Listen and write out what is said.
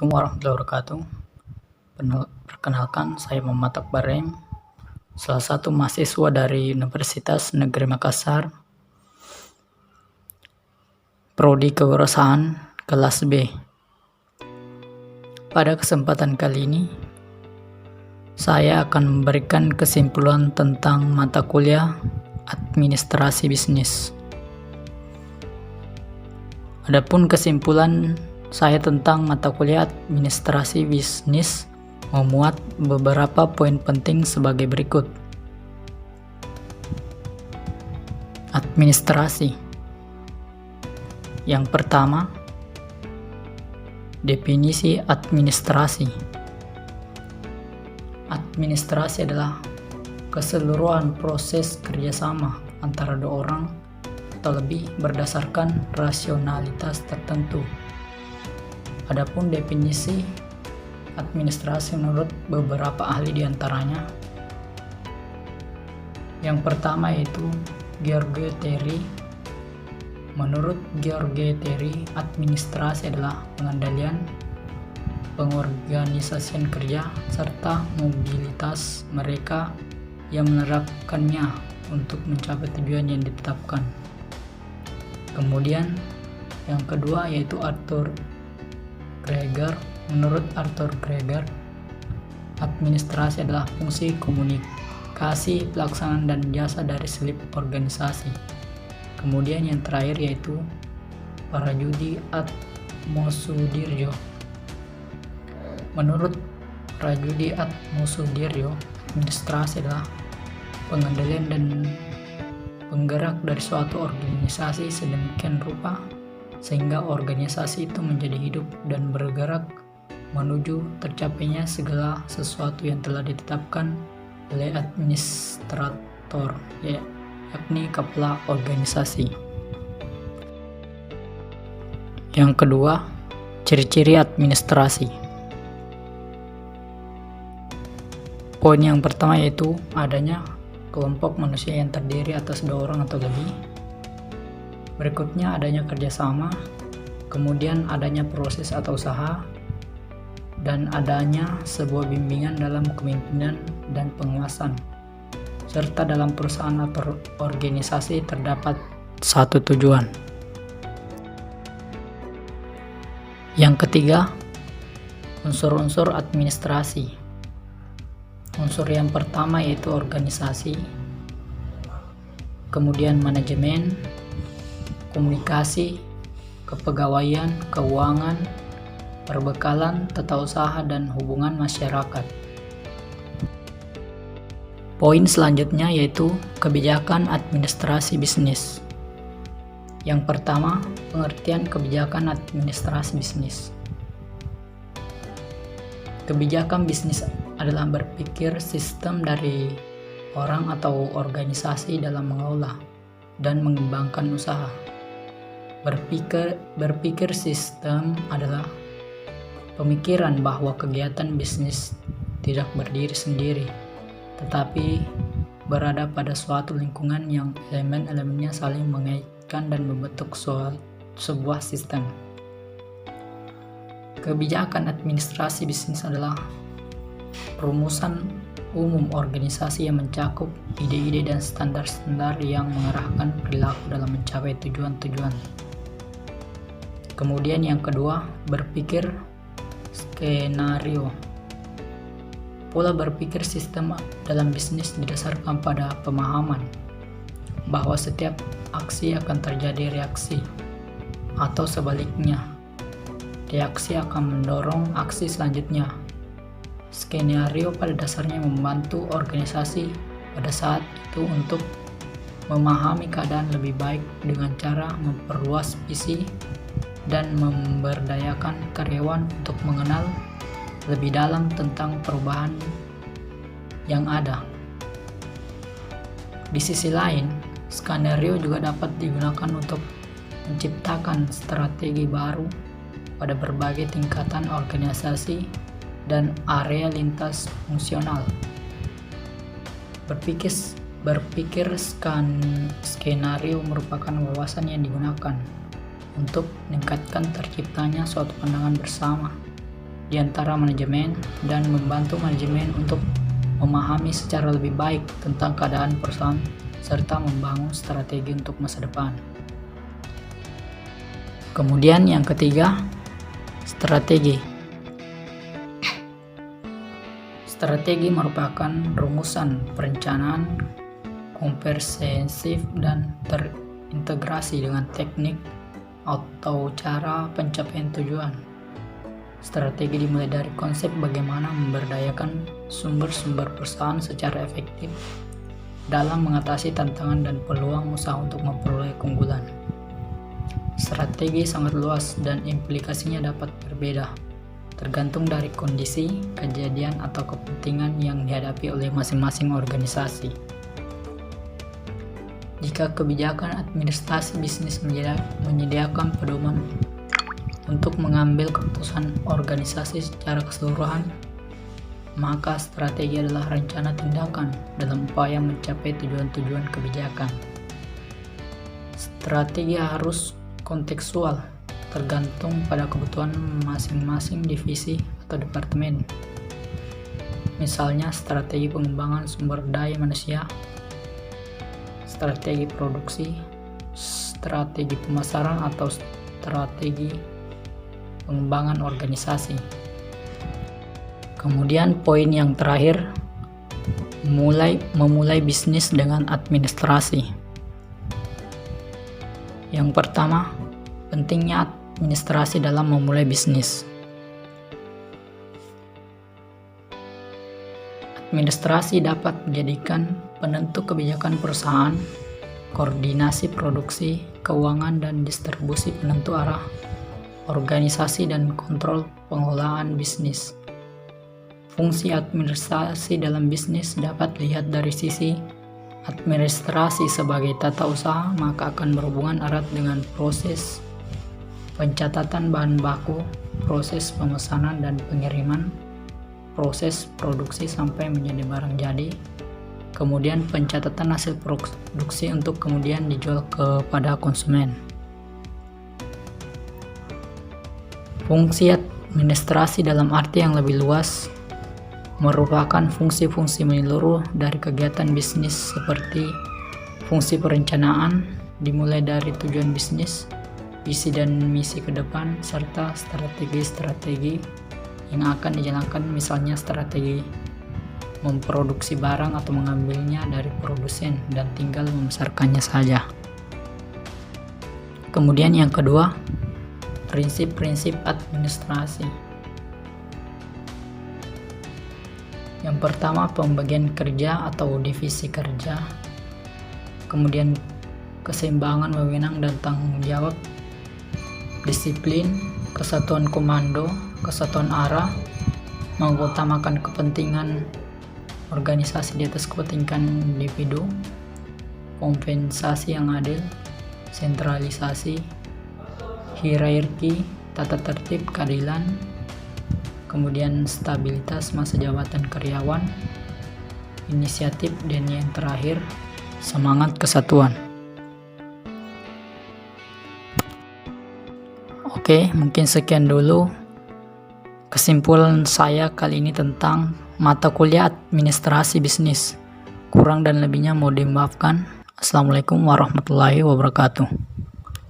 Assalamualaikum warahmatullahi wabarakatuh. Perkenalkan, saya Muhammad Akbarem, salah satu mahasiswa dari Universitas Negeri Makassar, Prodi Kewirausahaan kelas B. Pada kesempatan kali ini, saya akan memberikan kesimpulan tentang mata kuliah administrasi bisnis. Adapun kesimpulan saya tentang mata kuliah administrasi bisnis memuat beberapa poin penting sebagai berikut. Administrasi. Yang pertama, definisi administrasi. Administrasi adalah keseluruhan proses kerjasama antara dua orang atau lebih berdasarkan rasionalitas tertentu. Adapun definisi administrasi menurut beberapa ahli diantaranya, yang pertama yaitu George Terry. Menurut George Terry, administrasi adalah pengendalian, pengorganisasian kerja, serta mobilitas mereka yang menerapkannya untuk mencapai tujuan yang ditetapkan. Kemudian yang kedua yaitu Arthur Greger. Menurut Arthur Greger, administrasi adalah fungsi komunikasi, pelaksanaan, dan jasa dari selip organisasi. Kemudian yang terakhir yaitu Parajudi Atmosudirjo. Menurut Parajudi Atmosudirjo, administrasi adalah pengendalian dan penggerak dari suatu organisasi sedemikian rupa sehingga organisasi itu menjadi hidup dan bergerak menuju tercapainya segala sesuatu yang telah ditetapkan oleh administrator, yakni kepala organisasi. Yang kedua, ciri-ciri administrasi. Poin yang pertama yaitu adanya kelompok manusia yang terdiri atas dua orang atau lebih. Berikutnya adanya kerjasama, kemudian adanya proses atau usaha, dan adanya sebuah bimbingan dalam kepemimpinan dan pengawasan, serta dalam perusahaan atau organisasi terdapat satu tujuan. Yang ketiga, unsur-unsur administrasi. Unsur yang pertama yaitu organisasi, kemudian manajemen, komunikasi, kepegawaian, keuangan, perbekalan, tata usaha, dan hubungan masyarakat. Poin selanjutnya yaitu kebijakan administrasi bisnis. Yang pertama, pengertian kebijakan administrasi bisnis. Kebijakan bisnis adalah berpikir sistem dari orang atau organisasi dalam mengelola dan mengembangkan usaha. Berpikir sistem adalah pemikiran bahwa kegiatan bisnis tidak berdiri sendiri, tetapi berada pada suatu lingkungan yang elemen-elemennya saling mengaitkan dan membentuk sebuah sistem. Kebijakan administrasi bisnis adalah rumusan umum organisasi yang mencakup ide-ide dan standar-standar yang mengarahkan perilaku dalam mencapai tujuan-tujuan. Kemudian yang kedua, berpikir skenario. Pola berpikir sistem dalam bisnis didasarkan pada pemahaman bahwa setiap aksi akan terjadi reaksi, atau sebaliknya, reaksi akan mendorong aksi selanjutnya. Skenario pada dasarnya membantu organisasi pada saat itu untuk memahami keadaan lebih baik dengan cara memperluas visi dan memberdayakan karyawan untuk mengenal lebih dalam tentang perubahan yang ada. Di sisi lain, skenario juga dapat digunakan untuk menciptakan strategi baru pada berbagai tingkatan organisasi dan area lintas fungsional. Berpikir skenario merupakan wawasan yang digunakan untuk meningkatkan terciptanya suatu pandangan bersama di antara manajemen dan membantu manajemen untuk memahami secara lebih baik tentang keadaan perusahaan serta membangun strategi untuk masa depan. Kemudian yang ketiga, strategi. Strategi merupakan rumusan perencanaan komprehensif dan terintegrasi dengan teknik atau cara pencapaian tujuan. Strategi dimulai dari konsep bagaimana memberdayakan sumber-sumber perusahaan secara efektif dalam mengatasi tantangan dan peluang usaha untuk memperoleh keunggulan. Strategi sangat luas dan implikasinya dapat berbeda, tergantung dari kondisi, kejadian, atau kepentingan yang dihadapi oleh masing-masing organisasi. Jika kebijakan administrasi bisnis menyediakan pedoman untuk mengambil keputusan organisasi secara keseluruhan, maka strategi adalah rencana tindakan dalam upaya mencapai tujuan-tujuan kebijakan. Strategi harus kontekstual, tergantung pada kebutuhan masing-masing divisi atau departemen. Misalnya strategi pengembangan sumber daya manusia, strategi produksi, strategi pemasaran, atau strategi pengembangan organisasi. Kemudian poin yang terakhir, memulai bisnis dengan administrasi. Yang pertama, pentingnya administrasi dalam memulai bisnis. Administrasi dapat menjadikan penentu kebijakan perusahaan, koordinasi produksi, keuangan dan distribusi, penentu arah organisasi, dan kontrol pengelolaan bisnis. Fungsi administrasi dalam bisnis dapat dilihat dari sisi administrasi sebagai tata usaha, maka akan berhubungan erat dengan proses pencatatan bahan baku, proses pemesanan dan pengiriman, proses produksi sampai menjadi barang jadi, kemudian pencatatan hasil produksi untuk kemudian dijual kepada konsumen. Fungsi administrasi dalam arti yang lebih luas merupakan fungsi-fungsi menyeluruh dari kegiatan bisnis seperti fungsi perencanaan, dimulai dari tujuan bisnis, visi dan misi ke depan, serta strategi-strategi yang akan dijalankan, misalnya strategi memproduksi barang atau mengambilnya dari produsen dan tinggal membesarkannya saja. Kemudian yang kedua, prinsip-prinsip administrasi. Yang pertama, pembagian kerja atau divisi kerja, kemudian keseimbangan wewenang dan tanggung jawab, disiplin, kesatuan komando, kesatuan arah, mengutamakan kepentingan organisasi di atas kepentingan individu, kompensasi yang adil, sentralisasi, hierarki, tata tertib, keadilan, kemudian stabilitas masa jabatan karyawan, inisiatif, dan yang terakhir, semangat kesatuan. Oke, mungkin sekian dulu kesimpulan saya kali ini tentang mata kuliah administrasi bisnis. Kurang dan lebihnya mohon dimaafkan. Assalamualaikum warahmatullahi wabarakatuh.